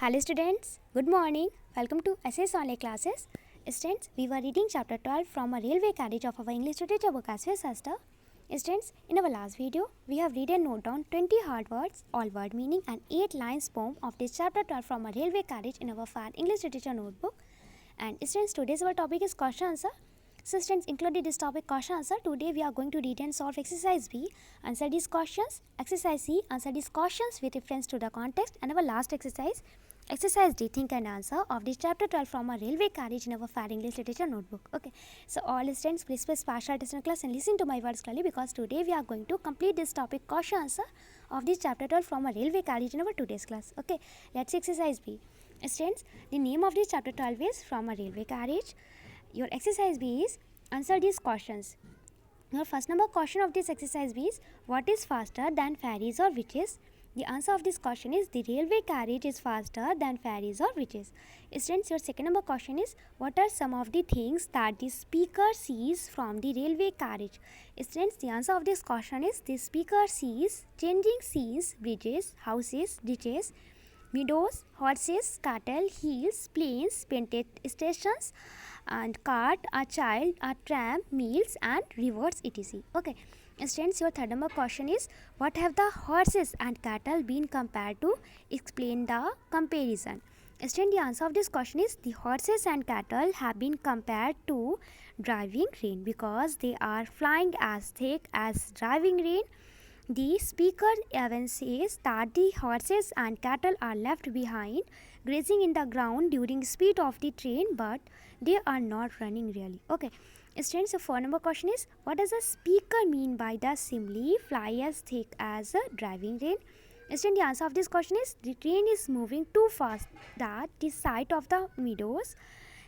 Hello students, good morning. Welcome to SS Online Classes. Students, we were reading chapter 12 from a railway carriage of our English literature book as sister. Students, in our last video, we have read and note down 20 hard words, all word meaning and 8 lines poem of this chapter 12 from a railway carriage in our fat English literature notebook. And students, today's our topic is question answer. So students, included this topic question answer. Today we are going to read and solve exercise B. Answer these questions. Exercise C. Answer these questions with reference to the context. And our last exercise. Exercise D, think and answer of this chapter 12 from a railway carriage in our fat English literature notebook. Okay, so all students, please press partial attention class and listen to my words clearly because today we are going to complete this topic question answer of this chapter 12 from a railway carriage in our today's class. Okay, let's exercise B. Students, the name of this chapter 12 is from a railway carriage. Your exercise B is answer these questions. Your first number question of this exercise B is what is faster than ferries or witches? The answer of this question is the railway carriage is faster than ferries or witches. Students, your second number question is what are some of the things that the speaker sees from the railway carriage? Students, the answer of this question is the speaker sees changing scenes, bridges, houses, ditches, meadows, horses, cattle, hills, plains, painted stations, and cart, a child, a tram, meals, and rivers, etc. Okay. Students, your third number question is what have the horses and cattle been compared to? Explain the comparison. Students, the answer of this question is the horses and cattle have been compared to driving rain because they are flying as thick as driving rain. The speaker even says that the horses and cattle are left behind grazing in the ground during speed of the train, but they are not running really. Okay. Students, the fourth number question is what does the speaker mean by the simile fly as thick as a driving rain? Students, the answer of this question is the train is moving too fast that the sight of the meadows,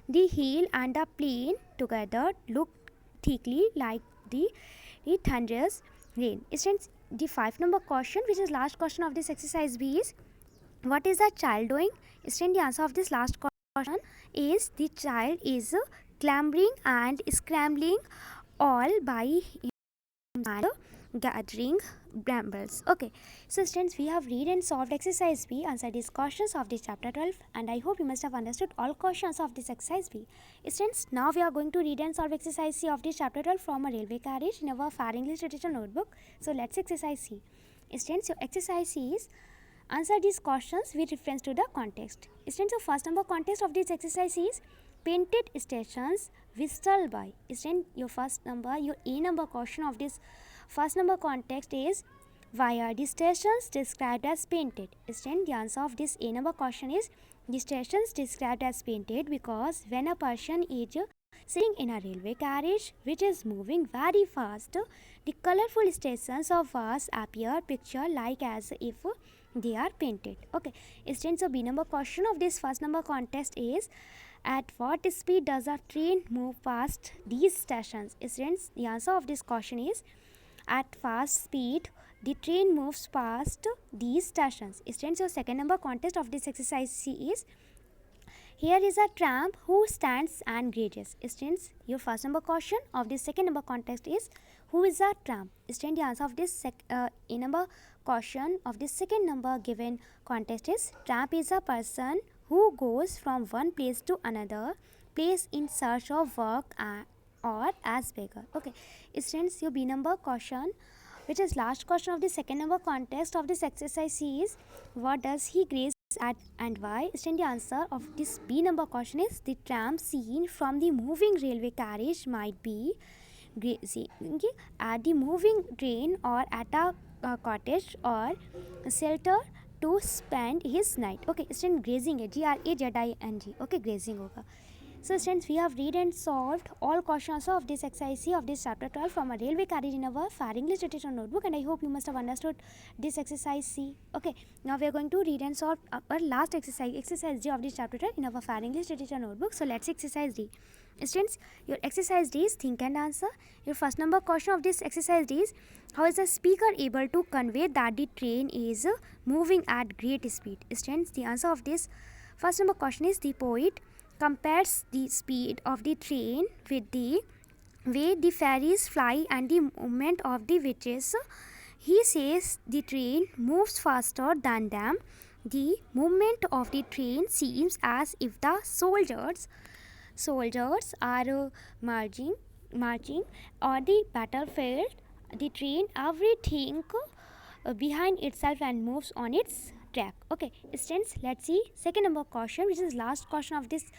the hill and the plain together look thickly like the thunderous rain. Students, the 5 number question, which is last question of this exercise B, is what is the child doing? Students, the answer of this last question is the child is clambering and scrambling all by and gathering brambles. Okay, so students, we have read and solved exercise B, answer these questions of this chapter 12, and I hope you must have understood all questions of this exercise B. Students, now we are going to read and solve exercise C of this chapter 12 from a railway carriage in our far English literature notebook. So let's exercise C. Students, your exercise C is answer these questions with reference to the context. Students, the first number context of this exercise is painted stations whistled by. Student, your A number question of this first number context is why are the stations described as painted? Student, the answer of this A number question is the stations described as painted because when a person is sitting in a railway carriage which is moving very fast, the colorful stations of us appear picture like as if they are painted. Okay. Students, so B number question of this first number context is at what speed does a train move past these stations? Students, the answer of this question is at fast speed the train moves past these stations. Students, your second number context of this exercise C is here is a tramp who stands and gazes. Students, your first number question of this second number context is who is a tramp? Students, the answer of this A number question of this second number given context is tramp is a person who goes from one place to another place in search of work or as beggar. Okay. Students, your B number question, which is last question of the second number context of this exercise C is what does he graze at and why? Students, the answer of this B number question is the tramp seen from the moving railway carriage might be grazing at the moving train or at a cottage or shelter to spend his night. Okay, student, grazing है GRAZING. Okay, grazing होगा. So students, we have read and solved all questions of this exercise C of this chapter 12 from a railway carriage in our far English literature notebook, and I hope you must have understood this exercise C. Okay, now we are going to read and solve our last exercise D of this chapter 12 in our far English literature notebook. So let's exercise D. Students, your exercise D is think and answer. Your first number question of this exercise D is how is the speaker able to convey that the train is moving at great speed? Students, the answer of this first number question is the poet compares the speed of the train with the way the ferries fly and the movement of the witches. He says the train moves faster than them The movement of the train seems as if the soldiers are marching on the battlefield. The train everything behind itself and moves on its track. Okay, students, let's see second number question, which is last question of this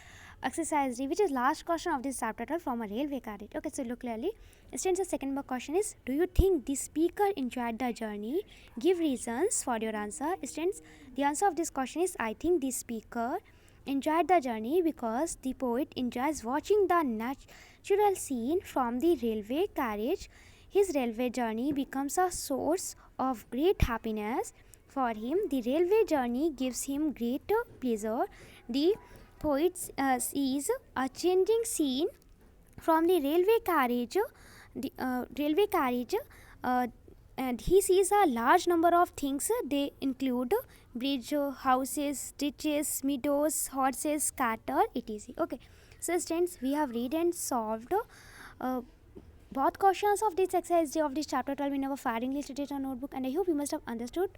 exercise D, which is last question of this chapter 12 from a railway carriage. Okay, so look clearly. Students, the second number question is, do you think the speaker enjoyed the journey? Give reasons for your answer. Students, the answer of this question is, I think the speaker enjoyed the journey because the poet enjoys watching the natural scene from the railway carriage. His railway journey becomes a source of great happiness for him. The railway journey gives him great pleasure. The poet sees a changing scene from the railway carriage, uh, and he sees a large number of things. They include bridge, houses, ditches, meadows, horses, cattle, etc. Okay, so students, we have read and solved both questions of this exercise D of this chapter 12 in our Fair English Literature notebook, and I hope you must have understood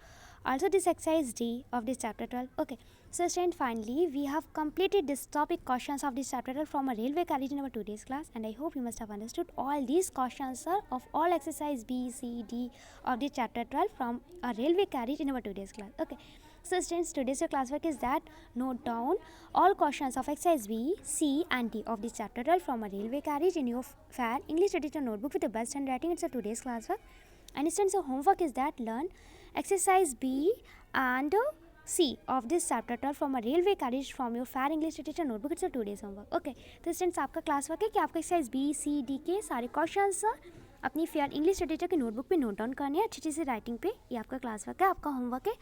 also this exercise D of this chapter 12. Okay, so students, finally we have completed this topic questions of this chapter 12 from a railway carriage in our today's class, and I hope you must have understood all these questions of all exercise B, C, D of this chapter 12 from a railway carriage in our today's class. Okay, so students, today's your classwork is that note down all questions of exercise B, C and D of this chapter 12 from a railway carriage in your Fair English Literature notebook with the best handwriting. It's a today's classwork. And students, your homework is that learn exercise B and C of this chapter 12 from a railway carriage from your Fair English Literature notebook. It's a today's homework. Okay, तो students, आपका classwork है कि आपका exercise B, C, D के सारे questions अपनी fair English literature की notebook पे नोट डाउन करनी है अच्छी अच्छी से राइटिंग पे. ये आपका क्लास वर्क है, आपका होमवर्क है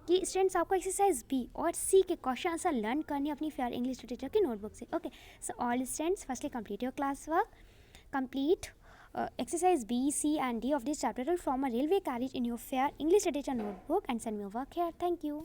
कि स्टूडेंट्स आपको एक्सरसाइज बी और सी के क्वेश्चन आंसर लर्न करनी है अपनी फेयर इंग्लिश लिटरेचर की नोटबुक से. Okay, so all students, firstly complete your class work, complete exercise B, C and D of this chapter from a railway carriage in your fair English literature notebook and send me your work here. Thank you.